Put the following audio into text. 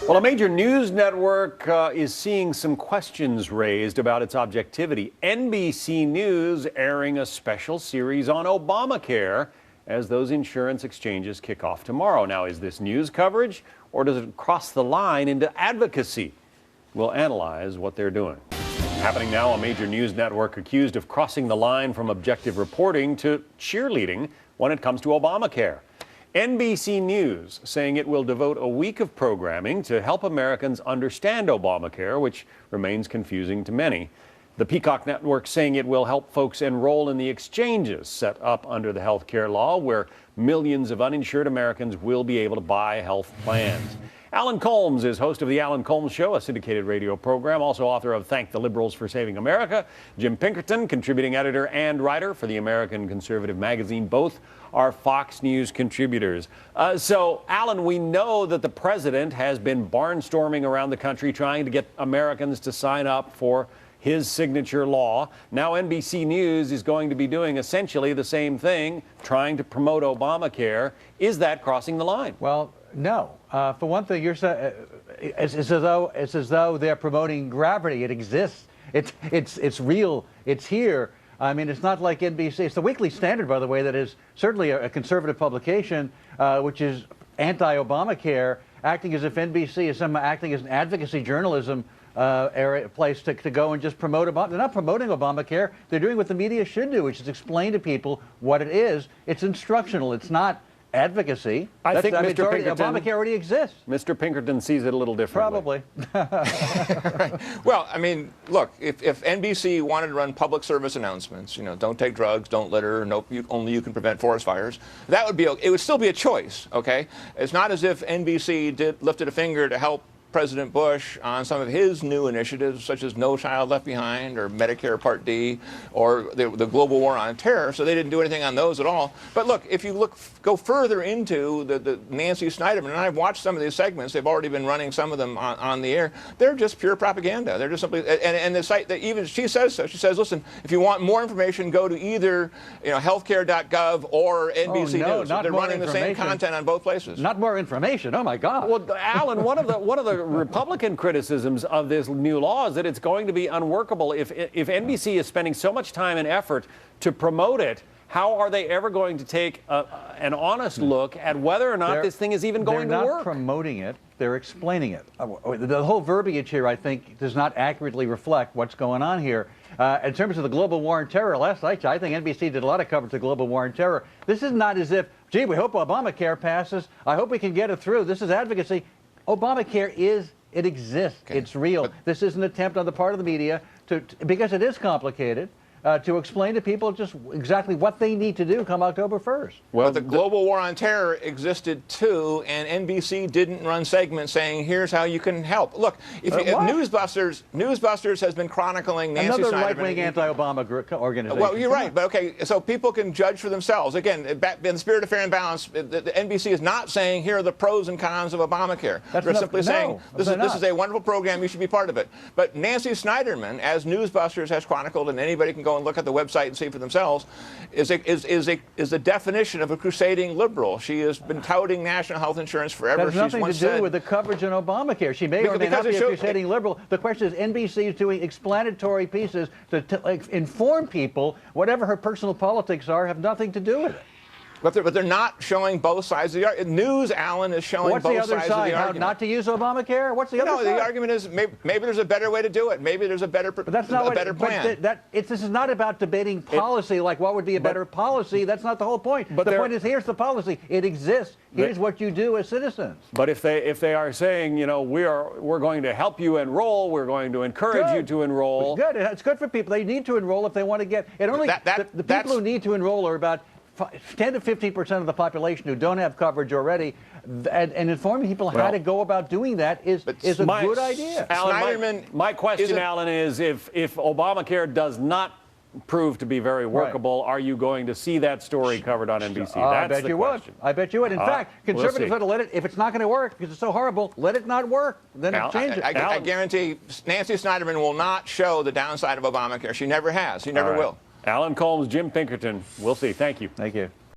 Well, a major news network is seeing some questions raised about its objectivity. NBC News airing a special series on Obamacare as those insurance exchanges kick off tomorrow. Now, is this news coverage or does it cross the line into advocacy? We'll analyze what they're doing. Happening now, a major news network accused of crossing the line from objective reporting to cheerleading when it comes to Obamacare. NBC News saying it will devote a week of programming to help Americans understand Obamacare, which remains confusing to many. The Peacock Network saying it will help folks enroll in the exchanges set up under the health care law, where millions of uninsured Americans will be able to buy health plans. Alan Colmes is host of The Alan Colmes Show, a syndicated radio program, also author of Thank the Liberals for Saving America. Jim Pinkerton, contributing editor and writer for the American Conservative magazine. Both are Fox News contributors. So, Alan, we know that the president has been barnstorming around the country trying to get Americans to sign up for his signature law. Now NBC News is going to be doing essentially the same thing, trying to promote Obamacare. Is that crossing the line? Well, no. For one thing, it's as though they're promoting gravity. It exists. It's real. It's here. I mean, it's not like NBC. It's the Weekly Standard, by the way, that is certainly a conservative publication, which is anti-Obamacare, acting as if NBC is somehow acting as an advocacy journalism place to go and just promote Obama. They're not promoting Obamacare. They're doing what the media should do, which is explain to people what it is. It's instructional. It's not advocacy. I think Mr. Pinkerton, Obamacare already exists. Mr. Pinkerton sees it a little differently. Probably. Right. Well, I mean, look, if NBC wanted to run public service announcements, you know, don't take drugs, don't litter, only you can prevent forest fires, that would be, it would still be a choice, okay? It's not as if NBC lifted a finger to help President Bush on some of his new initiatives, such as No Child Left Behind or Medicare Part D or the global war on terror, so they didn't do anything on those at all. But look, if you go further into the Nancy Snyderman, and I've watched some of these segments, they've already been running some of them on the air, they're just pure propaganda. They're just simply, and the site, that even she says so, she says, listen, if you want more information, go to either healthcare.gov or NBC News. They're running the same content on both places. Not more information, oh my God. Well, Alan, one of the Republican criticisms of this new law is that it's going to be unworkable. If NBC is spending so much time and effort to promote it, how are they ever going to take an honest look at whether or not this thing is even going to work? They're not promoting it. They're explaining it. The whole verbiage here, I think, does not accurately reflect what's going on here. In terms of the global war on terror, last night, I think NBC did a lot of coverage of global war on terror. This is not as if, gee, we hope Obamacare passes. I hope we can get it through. This is advocacy. Obamacare it exists. Okay. It's real. This is an attempt on the part of the media because it is complicated, to explain to people just exactly what they need to do come October 1st. Well, the global war on terror existed too, and NBC didn't run segments saying, here's how you can help. Look, if Newsbusters has been chronicling Nancy Snyderman. Another right-wing anti-Obama organization. Well, you're right, but okay, so people can judge for themselves. Again, in the spirit of fair and balance, the NBC is not saying, here are the pros and cons of Obamacare. They're simply saying, this is a wonderful program, you should be part of it. But Nancy Snyderman, as Newsbusters has chronicled, and anybody can go and look at the website and see for themselves, is a definition of a crusading liberal. She has been touting national health insurance forever. That has nothing to do with the coverage on Obamacare. She may or may not be a crusading liberal. The question is, NBC is doing explanatory pieces to inform people. Whatever her personal politics are, have nothing to do with it. But they're not showing both sides of the argument. News, Alan, is showing both sides of the argument. How not to use Obamacare? What's the other side? No, the argument is maybe there's a better way to do it. Maybe there's a better plan. This is not about debating policy, like what would be a better policy. That's not the whole point. But the point is, here's the policy. It exists. Here's what you do as citizens. But if they are saying, you know, we're going to help you enroll, we're going to encourage you to enroll. Good. It's good for people. They need to enroll if they want to get it. Only the people who need to enroll are about 10 to 15% of the population who don't have coverage already, and informing people how to go about doing that is a good idea. Alan, my question, Alan, is if Obamacare does not prove to be very workable, are you going to see that story covered on NBC? I bet you would. I bet you would. In fact, conservatives ought to let it, if it's not going to work, because it's so horrible, let it not work. Then change it. I guarantee Nancy Snyderman will not show the downside of Obamacare. She never has. She never will. Alan Colmes, Jim Pinkerton. We'll see. Thank you. Thank you.